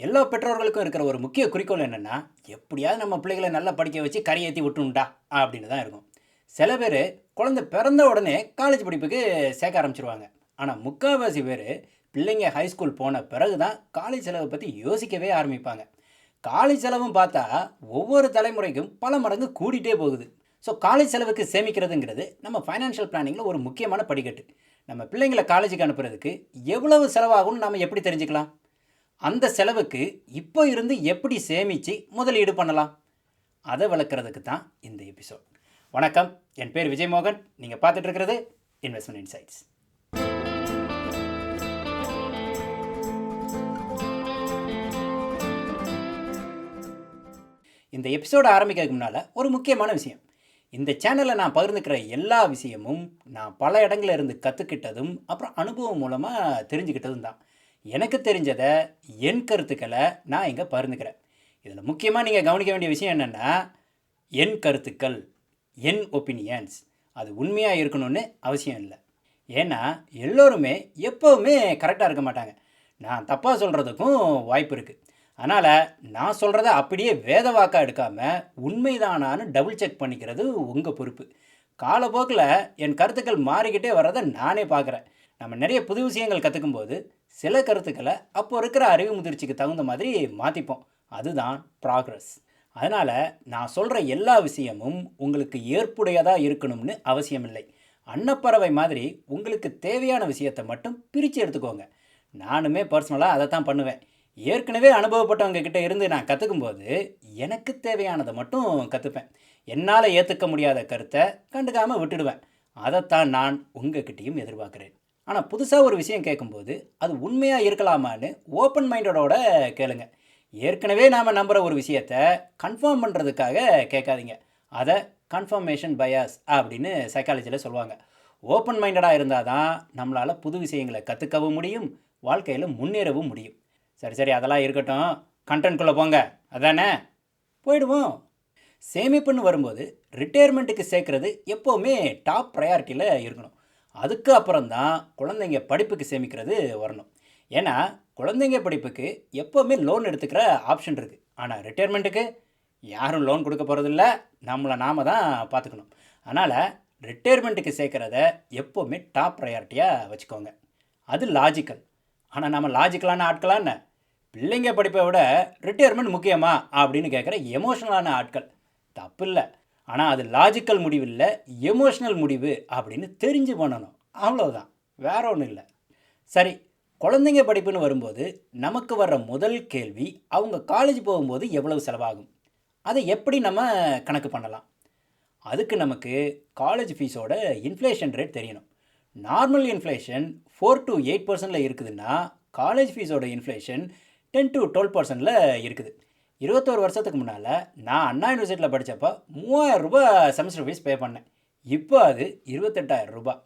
எல்லா பெற்றோர்களுக்கும் இருக்கிற ஒரு முக்கிய குறிக்கோள் என்னென்னா, எப்படியாவது நம்ம பிள்ளைகளை நல்லா படிக்க வச்சு கரையேற்றி விட்டுணும்டா அப்படின்னு தான் இருக்கும். சில பேர் குழந்தை பிறந்த உடனே காலேஜ் படிப்புக்கு சேர்க்க ஆரம்பிச்சிருவாங்க. ஆனால் முக்கால்வாசி பேர் பிள்ளைங்க ஹைஸ்கூல் போன பிறகு தான் காலேஜ் செலவை பற்றி யோசிக்கவே ஆரம்பிப்பாங்க. காலேஜ் செலவும் பார்த்தா ஒவ்வொரு தலைமுறைக்கும் பல மடங்கு கூடிட்டே போகுது. ஸோ காலேஜ் செலவுக்கு சேமிக்கிறதுங்கிறது நம்ம ஃபைனான்ஷியல் பிளானிங்கில் ஒரு முக்கியமான படிக்கட்டு. நம்ம பிள்ளைங்களை காலேஜுக்கு அனுப்புறதுக்கு எவ்வளவு செலவாகும்னு நம்ம எப்படி தெரிஞ்சுக்கலாம்? அந்த செலவுக்கு இப்போ இருந்து எப்படி சேமித்து முதலீடு பண்ணலாம், அதை விளக்குறதுக்கு தான் இந்த எபிசோட். வணக்கம், என் பேர் விஜயமோகன். நீங்கள் பார்த்துட்டு இருக்கிறது இன்வெஸ்ட்மெண்ட் இன்சைட்ஸ். இந்த எபிசோட ஆரம்பிக்கிறதுக்கு முன்னால் ஒரு முக்கியமான விஷயம். இந்த சேனலில் நான் பகிர்ந்துக்கிற எல்லா விஷயமும் நான் பல இடங்களில் இருந்து கற்றுக்கிட்டதும் அப்புறம் அனுபவம் மூலமாக தெரிஞ்சுக்கிட்டதும் தான். எனக்கு தெரிஞ்சதை, என் கருத்துக்களை நான் இங்கே பகிர்ந்துக்கிறேன். இதில் முக்கியமாக நீங்கள் கவனிக்க வேண்டிய விஷயம் என்னென்னா, என் கருத்துக்கள், என் ஒப்பீனியன்ஸ் அது உண்மையாக இருக்கணும்னு அவசியம் இல்லை. ஏன்னா எல்லோருமே எப்போவுமே கரெக்டாக இருக்க மாட்டாங்க. நான் தப்பாக சொல்கிறதுக்கும் வாய்ப்பு இருக்குது. அதனால் நான் சொல்கிறத அப்படியே வேத வாக்காக எடுக்காமல் உண்மைதானான்னு டபுள் செக் பண்ணிக்கிறது உங்கள் பொறுப்பு. காலப்போக்கில் என் கருத்துக்கள் மாறிக்கிட்டே வர்றதை நானே பார்க்குறேன். நம்ம நிறைய புது விஷயங்கள் கற்றுக்கும்போது சில கருத்துக்களை அப்போ இருக்கிற அறிவு முதிர்ச்சிக்கு தகுந்த மாதிரி மாற்றிப்போம். அதுதான் ப்ராக்ரஸ். அதனால் நான் சொல்கிற எல்லா விஷயமும் உங்களுக்கு ஏற்புடையதாக இருக்கணும்னு அவசியம் இல்லை. அன்னப்பறவை மாதிரி உங்களுக்கு தேவையான விஷயத்தை மட்டும் பிரித்து எடுத்துக்கோங்க. நானுமே பர்சனலாக அதை தான் பண்ணுவேன். ஏற்கனவே அனுபவப்பட்டவங்க கிட்ட இருந்து நான் கற்றுக்கும்போது எனக்கு தேவையானதை மட்டும் கற்றுப்பேன். என்னால் ஏற்றுக்க முடியாத கருத்தை கண்டுக்காமல் விட்டுடுவேன். அதைத்தான் நான் உங்ககிட்டையும் எதிர்பார்க்குறேன். ஆனால் புதுசாக ஒரு விஷயம் கேட்கும்போது அது உண்மையாக இருக்கலாமான்னு ஓப்பன் மைண்டடோட கேளுங்க. ஏற்கனவே நாம் நம்புகிற ஒரு விஷயத்தை கன்ஃபார்ம் பண்ணுறதுக்காக கேட்காதீங்க. அதை கன்ஃபர்மேஷன் பயாஸ் அப்படின்னு சைக்காலஜியில் சொல்லுவாங்க. ஓப்பன் மைண்டடாக இருந்தால் தான் நம்மளால் புது விஷயங்களை கற்றுக்கவும் முடியும், வாழ்க்கையில் முன்னேறவும் முடியும். சரி அதெல்லாம் இருக்கட்டும், கண்டென்ட்குள்ளே போங்க. அதானே, போயிடுவோம். சேமிப்புன்னு வரும்போது ரிட்டையர்மெண்ட்டுக்கு சேர்க்குறது எப்போவுமே டாப் ப்ரையாரிட்டியில் இருக்கணும். அதுக்கு அப்புறம்தான் குழந்தைங்க படிப்புக்கு சேமிக்கிறது வரணும். ஏன்னா குழந்தைங்க படிப்புக்கு எப்போவுமே லோன் எடுத்துக்கிற ஆப்ஷன் இருக்குது. ஆனால் ரிட்டையர்மெண்ட்டுக்கு யாரும் லோன் கொடுக்க போகிறதில்ல, நம்மளை நாம் தான் பார்த்துக்கணும். அதனால் ரிட்டையர்மெண்ட்டுக்கு சேர்க்குறத எப்போவுமே டாப் ப்ரையாரிட்டியாக வச்சுக்கோங்க. அது லாஜிக்கல். ஆனால் நம்ம லாஜிக்கலான ஆட்களா என்ன? பிள்ளைங்க படிப்பை விட ரிட்டையர்மெண்ட் முக்கியமா அப்படின்னு கேட்குற எமோஷனலான ஆட்கள். தப்பு இல்லை, ஆனால் அது லாஜிக்கல் முடிவு இல்லை, எமோஷ்னல் முடிவு அப்படின்னு தெரிஞ்சு பண்ணணும். அவ்வளோதான், வேற ஒன்றும் இல்லை. சரி, குழந்தைங்க படிப்புன்னு வரும்போது நமக்கு வர்ற முதல் கேள்வி, அவங்க காலேஜ் போகும்போது எவ்வளவு செலவாகும், அதை எப்படி நம்ம கணக்கு பண்ணலாம்? அதுக்கு நமக்கு காலேஜ் ஃபீஸோட இன்ஃப்ளேஷன் ரேட் தெரியணும். நார்மல் இன்ஃப்ளேஷன் 4 to 8% இருக்குதுன்னா காலேஜ் ஃபீஸோட இன்ஃப்ளேஷன் 10 to 12% இருக்குது. 21 வருஷத்துக்கு முன்னால் நான் அண்ணா யூனிவர்சிட்டியில் படித்தப்போ 3000 ரூபாய் செமஸ்டர் ஃபீஸ் பே பண்ணேன். இப்போ அது 28,000 ரூபாய்.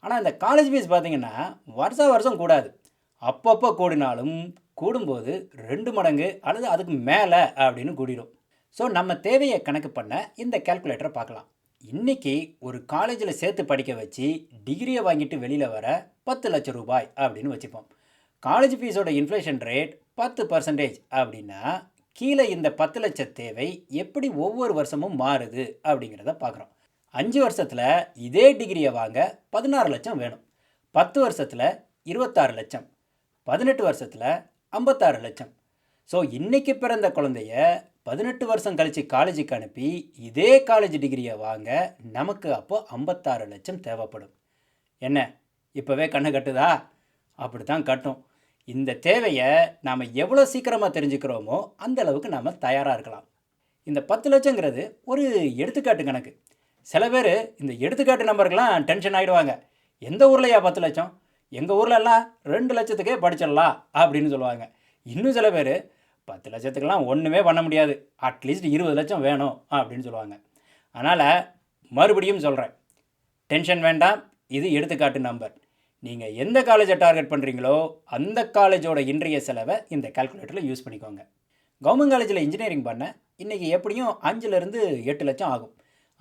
ஆனால் இந்த காலேஜ் ஃபீஸ் பார்த்திங்கன்னா வருஷம் கூடாது. அப்பப்போ கூடினாலும் கூடும்போது 2 மடங்கு அல்லது அதுக்கு மேலே அப்படின்னு கூடிடும். ஸோ நம்ம தேவையை கணக்கு பண்ண இந்த கால்குலேட்டரை பார்க்கலாம். இன்றைக்கி ஒரு காலேஜில் சேர்த்து படிக்க வச்சு டிகிரியை வாங்கிட்டு வெளியில் வர 10 லட்சம் ரூபாய் அப்படின்னு வச்சுப்போம். காலேஜ் ஃபீஸோட இன்ஃப்ளேஷன் ரேட் 10% அப்படின்னா கீழே இந்த 10 லட்சம் தேவை எப்படி ஒவ்வொரு வருஷமும் மாறுது அப்படிங்கிறத பார்க்குறோம். 5 வருஷத்தில் இதே டிகிரியை வாங்க 16 லட்சம் வேணும். 10 வருஷத்தில் 26 லட்சம், 18 வருஷத்தில் 56 லட்சம். ஸோ இன்றைக்கி பிறந்த குழந்தைய 18 வருஷம் கழித்து காலேஜுக்கு அனுப்பி இதே காலேஜ் டிகிரியை வாங்க நமக்கு அப்போது 56 லட்சம் தேவைப்படும். என்ன, இப்போவே கண்ணு கட்டுதா? அப்படி தான் கட்டும். இந்த தேவையை நாம் எவ்வளோ சீக்கிரமாக தெரிஞ்சுக்கிறோமோ அந்த அளவுக்கு நாம் தயாராக இருக்கலாம். இந்த 10 லட்சங்கிறது ஒரு எடுத்துக்காட்டு கணக்கு. சில பேர் இந்த எடுத்துக்காட்டு நம்பருக்கெல்லாம் டென்ஷன் ஆகிடுவாங்க. எந்த ஊர்லையா 10 லட்சம்? எங்கள் ஊர்லெல்லாம் 2 லட்சத்துக்கே படிச்சிடலாம் அப்படின்னு சொல்லுவாங்க. இன்னும் சில பேர் 10 லட்சத்துக்கெல்லாம் ஒன்றுமே பண்ண முடியாது, அட்லீஸ்ட் 20 லட்சம் வேணும் அப்படின்னு சொல்லுவாங்க. அதனால் மறுபடியும் சொல்கிறேன், டென்ஷன் வேண்டாம். இது எடுத்துக்காட்டு நம்பர். நீங்கள் எந்த காலேஜை டார்கெட் பண்ணுறீங்களோ அந்த காலேஜோட இன்றைய செலவை இந்த கால்குலேட்டரில் யூஸ் பண்ணிக்கோங்க. கவர்மெண்ட் காலேஜில் இன்ஜினியரிங் பண்ண இன்றைக்கி எப்படியும் 5லேருந்து 8 லட்சம் ஆகும்.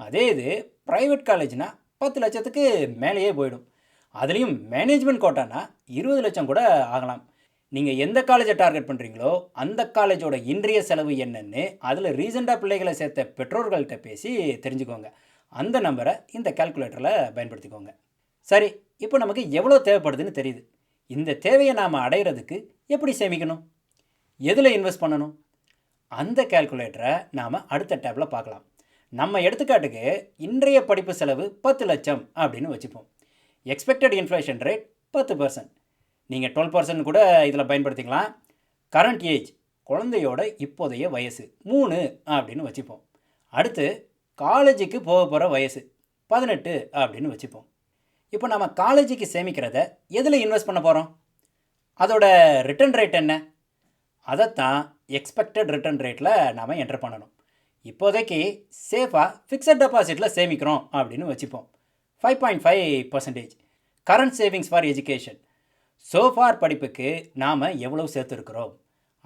அதே இது ப்ரைவேட் காலேஜ்னால் 10 லட்சத்துக்கு மேலேயே போயிடும். அதுலேயும் மேனேஜ்மெண்ட் கோட்டானா 20 லட்சம் கூட ஆகலாம். நீங்கள் எந்த காலேஜை டார்கெட் பண்ணுறீங்களோ அந்த காலேஜோட இன்றைய செலவு என்னன்னு அதில் ரீசெண்டாக பிள்ளைகளை சேர்த்த பெற்றோர்கள்ட்ட பேசி தெரிஞ்சுக்கோங்க. அந்த நம்பரை இந்த கால்குலேட்டரில் பயன்படுத்திக்கோங்க. சரி, இப்போ நமக்கு எவ்வளோ தேவைப்படுதுன்னு தெரியுது. இந்த தேவையை நாம் அடையிறதுக்கு எப்படி சேமிக்கணும், எதில் இன்வெஸ்ட் பண்ணணும், அந்த கால்குலேட்டரை நாம் அடுத்த டேப்பில் பார்க்கலாம். நம்ம எடுத்துக்காட்டுக்கு இன்றைய படிப்பு செலவு 10 லட்சம் அப்படின்னு வச்சுப்போம். Expected inflation rate 10%. நீங்கள் 12% கூட இதில் பயன்படுத்திக்கலாம். கரண்ட் ஏஜ், குழந்தையோட இப்போதைய வயசு 3 அப்படின்னு வச்சுப்போம். அடுத்து காலேஜுக்கு போக போகிற வயசு 18 அப்படின்னு வச்சுப்போம். இப்போ நம்ம காலேஜுக்கு சேமிக்கிறத எதில் இன்வெஸ்ட் பண்ண போகிறோம், அதோட ரிட்டர்ன் ரேட் என்ன, அதைத்தான் எக்ஸ்பெக்டட் ரிட்டர்ன் ரேட்டில் நாம் என்டர் பண்ணணும். இப்போதைக்கு சேஃபாக ஃபிக்ஸட் டெபாசிட்டில் சேமிக்கிறோம் அப்படின்னு வச்சுப்போம். 5.5%. Current savings for education, so far படிப்புக்கு நாம் எவ்வளவு சேர்த்துருக்குறோம்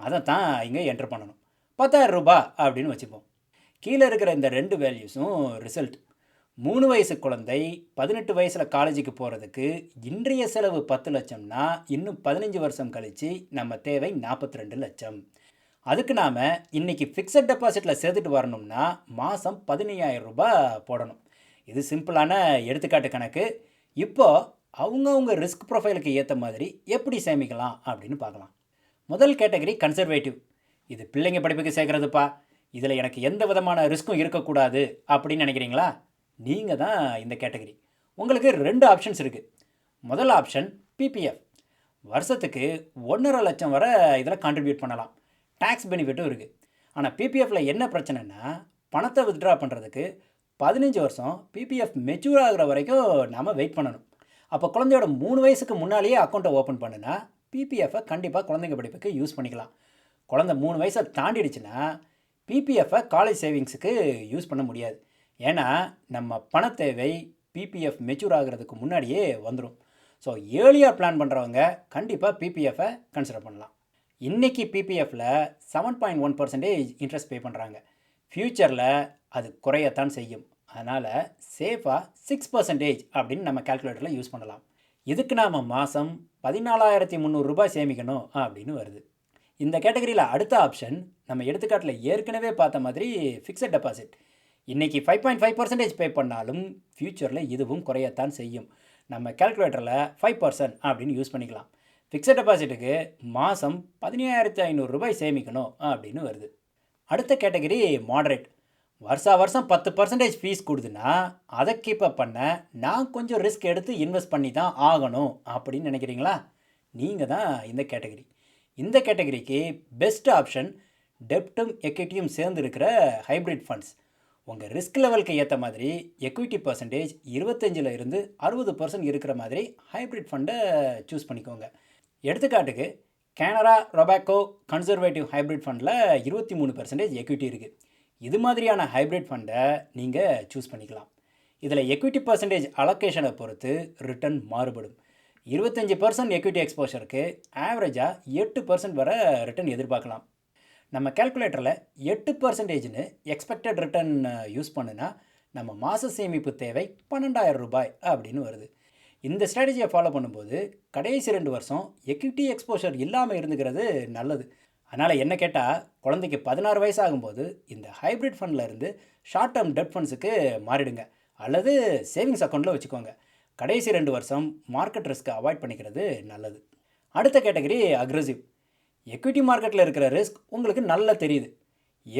அதைத்தான் இங்கே என்டர் பண்ணணும். 10,000 ரூபாய் அப்படின்னு வச்சுப்போம். கீழே இருக்கிற இந்த 2 வேல்யூஸும் ரிசல்ட். 3 வயசு குழந்தை 18 வயசில் காலேஜுக்கு போகிறதுக்கு இன்றைய செலவு 10 லட்சம்னா இன்னும் 15 வருஷம் கழித்து நம்ம தேவை 42 லட்சம். அதுக்கு நாம் இன்றைக்கி ஃபிக்ஸட் டெபாசிட்டில் சேர்த்துட்டு வரணும்னா மாதம் 15,000 ரூபாய் போடணும். இது சிம்பிளான எடுத்துக்காட்டு கணக்கு. இப்போது அவங்கவுங்க ரிஸ்க் ப்ரொஃபைலுக்கு ஏற்ற மாதிரி எப்படி சேமிக்கலாம் அப்படின்னு பார்க்கலாம். முதல் கேட்டகரி கன்சர்வேட்டிவ். இது பிள்ளைங்க படிப்புக்கு சேர்க்குறதுப்பா, இதில் எனக்கு எந்த விதமான ரிஸ்க்கும் இருக்கக்கூடாது அப்படின்னு நினைக்கிறீங்களா? நீங்கள் தான் இந்த கேட்டகரி. உங்களுக்கு 2 ஆப்ஷன்ஸ் இருக்குது. முதல் ஆப்ஷன் பிபிஎஃப். வருஷத்துக்கு 1.5 லட்சம் வரை இதில் கான்ட்ரிபியூட் பண்ணலாம். டேக்ஸ் பெனிஃபிட்டும் இருக்குது. ஆனால் பிபிஎஃப்பில் என்ன பிரச்சனைனா, பணத்தை வித்ட்ரா பண்ணுறதுக்கு 15 வருஷம் பிபிஎஃப் மெச்சூர் ஆகிற வரைக்கும் நாம் வெயிட் பண்ணணும். அப்போ குழந்தையோட 3 வயசுக்கு முன்னாலேயே அக்கௌண்ட்டை ஓப்பன் பண்ணுனா பிபிஎஃப்பை கண்டிப்பாக குழந்தைங்க படிப்புக்கு யூஸ் பண்ணிக்கலாம். குழந்தை 3 வயசை தாண்டிடுச்சுன்னா பிபிஎஃப்பை காலேஜ் சேவிங்ஸுக்கு யூஸ் பண்ண முடியாது. ஏன்னா நம்ம பண தேவை பிபிஎஃப் மெச்சூர் ஆகிறதுக்கு முன்னாடியே வந்துடும். ஸோ ஏர்லியாக பிளான் பண்ணுறவங்க கண்டிப்பாக பிபிஎஃப்பை கன்சிடர் பண்ணலாம். இன்றைக்கி பிபிஎஃப்பில் 7.1% இன்ட்ரெஸ்ட் பே பண்ணுறாங்க. ஃப்யூச்சரில் அது குறையத்தான் செய்யும். அதனால் சேஃபாக 6% அப்படின்னு நம்ம கால்குலேட்டரில் யூஸ் பண்ணலாம். இதுக்கு நாம் மாதம் 14,300 ரூபாய் சேமிக்கணும் அப்படின்னு வருது. இந்த கேட்டகரியில் அடுத்த ஆப்ஷன் நம்ம எடுத்துக்காட்டில் ஏற்கனவே பார்த்த மாதிரி ஃபிக்ஸட் டெபாசிட். இன்றைக்கி 5.5% பே பண்ணாலும் ஃப்யூச்சரில் இதுவும் குறையத்தான் செய்யும். நம்ம கால்குலேட்டரில் 5% அப்படின்னு யூஸ் பண்ணிக்கலாம். ஃபிக்ஸட் டெபாசிட்டுக்கு மாதம் 15,500 ரூபாய் சேமிக்கணும் அப்படின்னு வருது. அடுத்த கேட்டகரி மாடரேட். வருஷம் 10% ஃபீஸ் கொடுதுன்னா அதை கீப்பப் பண்ண நான் கொஞ்சம் ரிஸ்க் எடுத்து இன்வெஸ்ட் பண்ணி தான் ஆகணும் அப்படின்னு நினைக்கிறீங்களா? நீங்கள் தான் இந்த கேட்டகரி. இந்த கேட்டகரிக்கு பெஸ்ட் ஆப்ஷன் டெப்ட்டும் எக்விட்டியும் சேர்ந்து இருக்கிற ஹைப்ரிட் ஃபண்ட்ஸ். உங்கள் ரிஸ்க் லெவலுக்கு ஏற்ற மாதிரி எக்விட்டி பர்சன்டேஜ் 25% 60% இருக்கிற மாதிரி ஹைப்ரிட் ஃபண்டை சூஸ் பண்ணிக்கோங்க. எடுத்துக்காட்டுக்கு கேனரா ரொபாக்கோ கன்சர்வேட்டிவ் ஹைப்ரிட் ஃபண்டில் 23% எக்விட்டி இருக்குது. இது மாதிரியான ஹைப்ரிட் ஃபண்டை நீங்கள் சூஸ் பண்ணிக்கலாம். இதில் எக்விட்டி பர்சன்டேஜ் அலோகேஷனை பொறுத்து ரிட்டர்ன் மாறுபடும். 25% எக்விட்டி எக்ஸ்போஷருக்கு ஆவரேஜாக 8% வரை ரிட்டர்ன் எதிர்பார்க்கலாம். நம்ம கால்குலேட்டரில் 8%ன்னு எக்ஸ்பெக்டட் ரிட்டர்ன் யூஸ் பண்ணுனா நம்ம மாத சேமிப்பு தேவை 12,000 ரூபாய் அப்படின்னு வருது. இந்த ஸ்ட்ராட்டஜியை ஃபாலோ பண்ணும்போது கடைசி 2 வருஷம் எக்விட்டி எக்ஸ்போஷர் இல்லாமல் இருந்துக்கிறது நல்லது. அதனால் என்ன கேட்டால் குழந்தைக்கு 16 வயசு ஆகும்போது இந்த ஹைப்ரிட் ஃபண்டில் இருந்து ஷார்ட் டேர்ம் டெட் ஃபண்ட்ஸுக்கு மாறிடுங்க அல்லது சேவிங்ஸ் அக்கௌண்ட்டில் வச்சுக்கோங்க. கடைசி 2 வருஷம் மார்க்கெட் ரிஸ்க்கை அவாய்ட் பண்ணிக்கிறது நல்லது. அடுத்த கேட்டகரி அக்ரெசிவ். எக்விட்டி மார்க்கெட்டில் இருக்கிற ரிஸ்க் உங்களுக்கு நல்லா தெரியுது.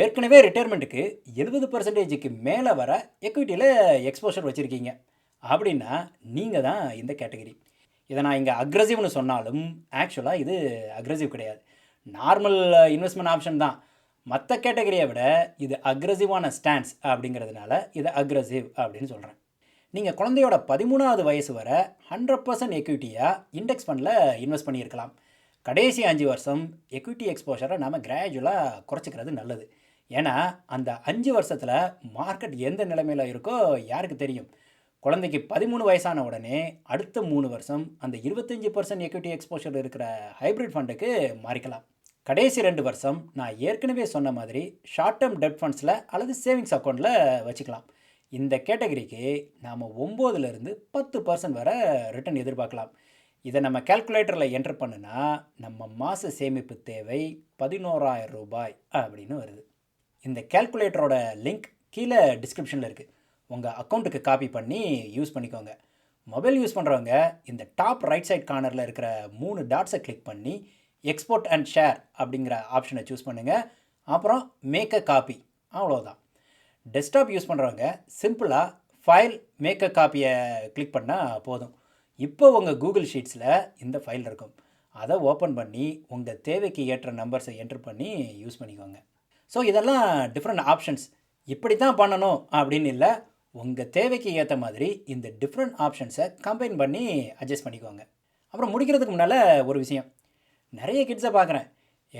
ஏற்கனவே ரிட்டையர்மெண்ட்டுக்கு 70%க்கு மேலே வர எக்விட்டியில் எக்ஸ்போஷர் வச்சுருக்கீங்க அப்படின்னா நீங்கள் தான் இந்த கேட்டகரி. இதை நான் இங்கே அக்ரெசிவ்னு சொன்னாலும் ஆக்சுவலாக இது அக்ரெசிவ் கிடையாது, நார்மல் இன்வெஸ்ட்மெண்ட் ஆப்ஷன் தான். மற்ற கேட்டகரியை விட இது அக்ரெசிவான ஸ்டான்ஸ் அப்படிங்கிறதுனால இதை அக்ரெசிவ் அப்படின்னு சொல்கிறேன். நீங்கள் குழந்தையோட 13வது வயசு வரை 100% எக்விட்டியாக இண்டெக்ஸ் ஃபண்டில் இன்வெஸ்ட் பண்ணியிருக்கலாம். கடைசி 5 வருஷம் எக்விட்டி எக்ஸ்போஷரை நாம் கிராஜுவலாக குறைச்சிக்கிறது நல்லது. ஏன்னா அந்த 5 வருஷத்தில் மார்க்கெட் எந்த நிலைமையில் இருக்கோ யாருக்கு தெரியும். குழந்தைக்கு 13 வயசான உடனே அடுத்த 3 வருஷம் அந்த 25% எக்விட்டி எக்ஸ்போஷர் இருக்கிற ஹைப்ரிட் ஃபண்டுக்கு மாறிக்கலாம். கடைசி 2 வருஷம் நான் ஏற்கனவே சொன்ன மாதிரி ஷார்ட் டேர்ம் டெட் ஃபண்ட்ஸில் அல்லது சேவிங்ஸ் அக்கௌண்ட்டில் வச்சுக்கலாம். இந்த கேட்டகரிக்கு நாம் 9லேருந்து 10% வரை ரிட்டர்ன் எதிர்பார்க்கலாம். இதை நம்ம கால்குலேட்டரில் என்டர் பண்ணுனா நம்ம மாத சேமிப்பு தேவை 11,000 ரூபாய் அப்படின்னு வருது. இந்த கால்குலேட்டரோட லிங்க் கீழே டிஸ்கிரிப்ஷனில் இருக்குது. உங்கள் அக்கௌண்ட்டுக்கு காப்பி பண்ணி யூஸ் பண்ணிக்கோங்க. மொபைல் யூஸ் பண்ணுறவங்க இந்த டாப் ரைட் சைட் கார்னரில் இருக்கிற 3 டாட்ஸை கிளிக் பண்ணி எக்ஸ்போர்ட் அண்ட் ஷேர் அப்படிங்கிற ஆப்ஷனை சூஸ் பண்ணுங்கள். அப்புறம் மேக் அ காப்பி, அவ்வளோதான். டெஸ்க்டாப் யூஸ் பண்ணுறவங்க சிம்பிளாக ஃபைல் மேக் அ காப்பியை கிளிக் பண்ணால் போதும். இப்போ உங்கள் கூகுள் ஷீட்ஸில் இந்த ஃபைல் இருக்கும். அதை ஓப்பன் பண்ணி உங்கள் தேவைக்கு ஏற்ற நம்பர்ஸை என்ட்ரு பண்ணி யூஸ் பண்ணிக்கோங்க. ஸோ இதெல்லாம் டிஃப்ரெண்ட் ஆப்ஷன்ஸ். இப்படி தான் பண்ணணும் அப்படின்னு இல்லை, உங்கள் தேவைக்கு ஏற்ற மாதிரி இந்த டிஃப்ரெண்ட் ஆப்ஷன்ஸை கம்பைன் பண்ணி அட்ஜஸ்ட் பண்ணிக்கோங்க. அப்புறம் முடிக்கிறதுக்கு முன்னால் ஒரு விஷயம், நிறைய கிட்ஸை பார்க்குறேன்,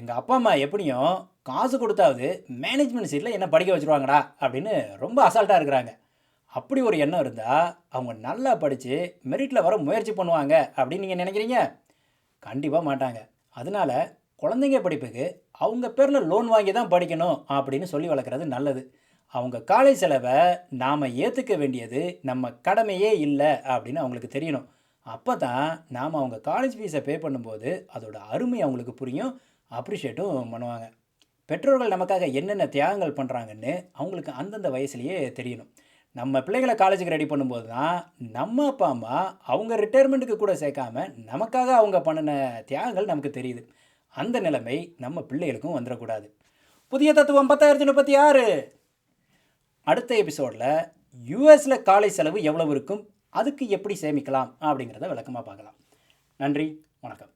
எங்கள் அப்பா அம்மா எப்படியும் காசு கொடுத்தாவது மேனேஜ்மெண்ட் சீட்டில் என்ன படிக்க வச்சுருவாங்கடா அப்படின்னு ரொம்ப அசால்ட்டாக இருக்கிறாங்க. அப்படி ஒரு எண்ணம் இருந்தால் அவங்க நல்லா படித்து மெரிட்டில் வர முயற்சி பண்ணுவாங்க அப்படின்னு நீங்கள் நினைக்கிறீங்க? கண்டிப்பாக மாட்டாங்க. அதனால் குழந்தைங்க படிப்புக்கு அவங்க பேரில் லோன் வாங்கி தான் படிக்கணும் அப்படின்னு சொல்லி வளர்க்குறது நல்லது. அவங்க காலேஜ் செலவை நாம் ஏற்றுக்க வேண்டியது நம்ம கடமையே இல்லை அப்படின்னு அவங்களுக்கு தெரியணும். அப்போ தான் நாம் அவங்க காலேஜ் ஃபீஸை பே பண்ணும்போது அதோட அருமை அவங்களுக்கு புரியும், அப்ரிஷியேட்டும் பண்ணுவாங்க. பெற்றோர்கள் நமக்காக என்னென்ன தியாகங்கள் பண்ணுறாங்கன்னு அவங்களுக்கு அந்தந்த வயசுலேயே தெரியணும். நம்ம பிள்ளைகளை காலேஜுக்கு ரெடி பண்ணும்போது தான் நம்ம அப்பா அம்மா அவங்க ரிட்டையர்மெண்ட்டுக்கு கூட சேர்க்காம நமக்காக அவங்க பண்ணின தியாகங்கள் நமக்கு தெரியுது. அந்த நிலைமை நம்ம பிள்ளைகளுக்கும் வந்துடக்கூடாது. புதிய தத்துவம் 1036. அடுத்த எபிசோடில் யூஎஸில் காலேஜ் செலவு எவ்வளவு இருக்கும், அதுக்கு எப்படி சேமிக்கலாம் அப்படிங்கிறத விளக்கமாக பார்க்கலாம். நன்றி, வணக்கம்.